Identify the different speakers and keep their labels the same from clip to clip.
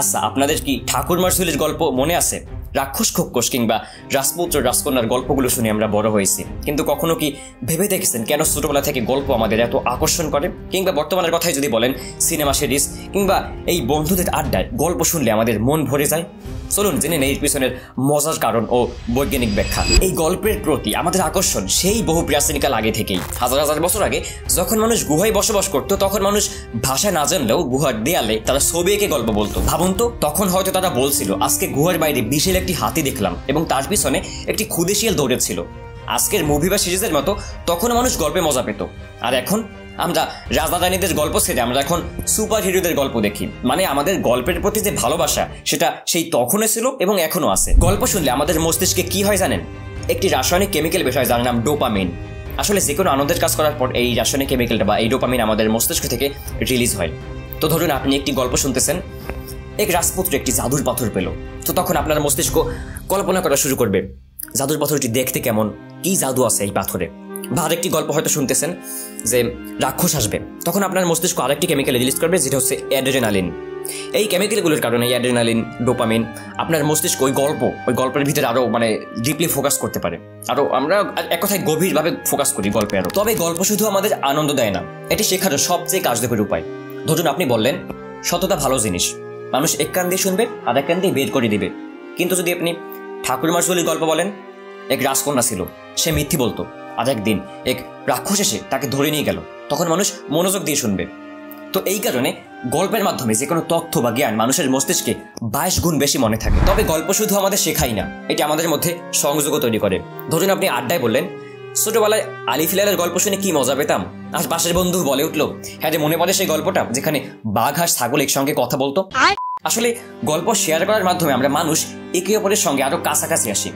Speaker 1: আচ্ছা, আপনাদের কি ঠাকুরমার ঝুলির গল্প মনে আছে? রাক্ষস খোক্কস কিংবা রাজপুত্র রাজকন্যার গল্পগুলো শুনে আমরা বড় হয়েছি, কিন্তু কখনো কি ভেবে দেখেছেন কেন ছোটবেলা থেকে গল্প আমাদের এত আকর্ষণ করে? কিংবা বর্তমানের কথাই যদি বলেন, সিনেমা সিরিজ কিংবা এই বন্ধুদের আড্ডায় গল্প শুনলে আমাদের মন ভরে যায়। চলুন জেনে নেই এর পিছনের মজার কারণ ও বৈজ্ঞানিক ব্যাখ্যা। এই গল্পের প্রতি আমাদের আকর্ষণ সেই বহু প্রাচীনকাল আগে থেকেই। হাজার হাজার বছর আগে যখন মানুষ গুহায় বসবাস করতো, তখন মানুষ ভাষা না জানলেও গুহার দেয়ালে তারা ছবি এঁকে গল্প বলতো। ভাবুন তো, তখন হয়তো তারা বলছিল, আজকে গুহার বাইরে বিশাল একটি হাতি দেখলাম এবং তার পিছনে একটি ক্ষুদে শিয়াল দৌড়েছিল। আজকের মুভি বা সিরিজের মতো তখন মানুষ গল্পে মজা পেত। আর এখন আমরা রাজা রানীদের গল্প ছেড়ে আমরা এখন সুপার হিরোদের গল্প দেখি। মানে আমাদের গল্পের প্রতি যে ভালোবাসা সেটা সেই তখনও ছিল এবং এখনো আছে। গল্প শুনলে আমাদের মস্তিষ্কে কি হয় জানেন? একটি রাসায়নিক কেমিক্যাল বিষয় যার নাম ডোপামিন। আসলে যে কোনো আনন্দের কাজ করার পর এই রাসায়নিক কেমিক্যালটা বা এই ডোপামিন আমাদের মস্তিষ্ক থেকে রিলিজ হয়। তো ধরুন আপনি একটি গল্প শুনতেছেন, এক রাজপুত্র একটি জাদুর পাথর পেল। তো তখন আপনার মস্তিষ্ক কল্পনা করা শুরু করবে জাদুর পাথরটি দেখতে কেমন, কি জাদু আছে এই পাথরে। বা আরেকটি গল্প হয়তো শুনতেছেন যে রাক্ষস আসবে, তখন আপনার মস্তিষ্ক আরেকটি কেমিক্যাল রিলিজ করবে যেটা হচ্ছে অ্যাড্রেনালিন। এই কেমিক্যালগুলোর কারণে এই অ্যাড্রেনালিন, ডোপামিন আপনার মস্তিষ্ক ওই গল্পের ভিতরে আরো ডিপলি ফোকাস করতে পারে। আরো আমরা এক কথায় গভীরভাবে ফোকাস করি গল্পে আরো। তবে গল্প শুধু আমাদের আনন্দ দেয় না, এটি শেখারও সবচেয়ে কার্যকরী উপায়। ধরুন আপনি বললেন সততা ভালো জিনিস, মানুষ এক কান দিয়ে শুনবে আর এক কান দিয়ে বের করে দিবে। কিন্তু যদি আপনি ঠাকুরমার ঝুলির গল্প বলেন, এক রাজকন্যা ছিল, সে মিথ্যি বলতো, আর একদিন এক রাক্ষস এসে তাকে ধরে নিয়ে গেল, তখন মানুষ মনোযোগ দিয়ে শুনবে। তো এই কারণে গল্পের মাধ্যমে যে কোনো তথ্য বা জ্ঞান মানুষের মস্তিষ্কে 22 গুণ বেশি মনে থাকে। তবে গল্প শুধু আমাদের শেখাই না, এটি আমাদের মধ্যে সংযোগও তৈরি করে। ধরুন আপনি আড্ডায় বললেন, ছোটবেলায় আলিফ লায়লার গল্প শুনে কি মজা পেতাম। আর পাশের বন্ধু বলে উঠলো, হ্যাঁ রে, মনে পড়ে সেই গল্পটা যেখানে বাঘ আর ছাগল একসঙ্গে কথা বলতো। আসলে গল্প শেয়ার করার মাধ্যমে আমরা মানুষ একে অপরের সঙ্গে আরো কাছাকাছি আসি।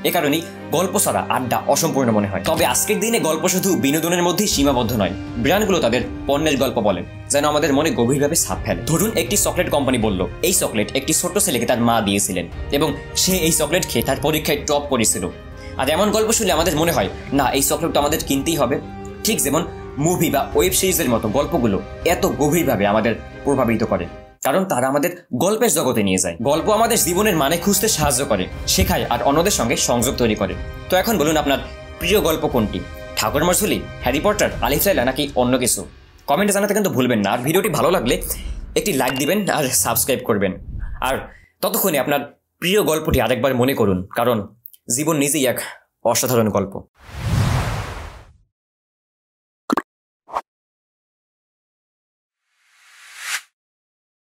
Speaker 1: এ কারণেই গল্প ছাড়া আড্ডা অসম্পূর্ণ মনে হয়। তবে আজকের দিনে গল্প শুধু বিনোদনের মধ্যেই সীমাবদ্ধ নয়, ব্র্যান্ডগুলো তাদের পণ্যের গল্প বলে যেন আমাদের মনে গভীরভাবে ছাপ ফেলে। ধরুন একটি চকলেট কোম্পানি বলল, এই চকলেট একটি ছোট্ট ছেলেকে তার মা দিয়েছিলেন এবং সে এই চকলেট খেয়ে তার পরীক্ষায় টপ করেছিল। আর এমন গল্প শুনলে আমাদের মনে হয়, না, এই চকলেট তো আমাদের কিনতেই হবে। ঠিক যেমন মুভি বা ওয়েব সিরিজের মতো গল্পগুলো এত গভীরভাবে আমাদের প্রভাবিত করে, কারণ তারা আমাদের গল্পের জগতে নিয়ে যায়। গল্প আমাদের জীবনের মানে খুঁজতে সাহায্য করে, শেখায় আর অন্যদের সঙ্গে সংযোগ তৈরি করে। তো এখন বলুন আপনার প্রিয় গল্প কোনটি? ঠাকুরমার ঝুলি, হ্যারি পটার, আলিফ লায়লা নাকি অন্য কিছু? কমেন্টে জানাতে কিন্তু ভুলবেন না। আর ভিডিওটি ভালো লাগলে একটি লাইক দিবেন আর সাবস্ক্রাইব করবেন। আর ততক্ষণে আপনার প্রিয় গল্পটি আরেকবার মনে করুন, কারণ জীবন নিজেই এক অসাধারণ গল্প।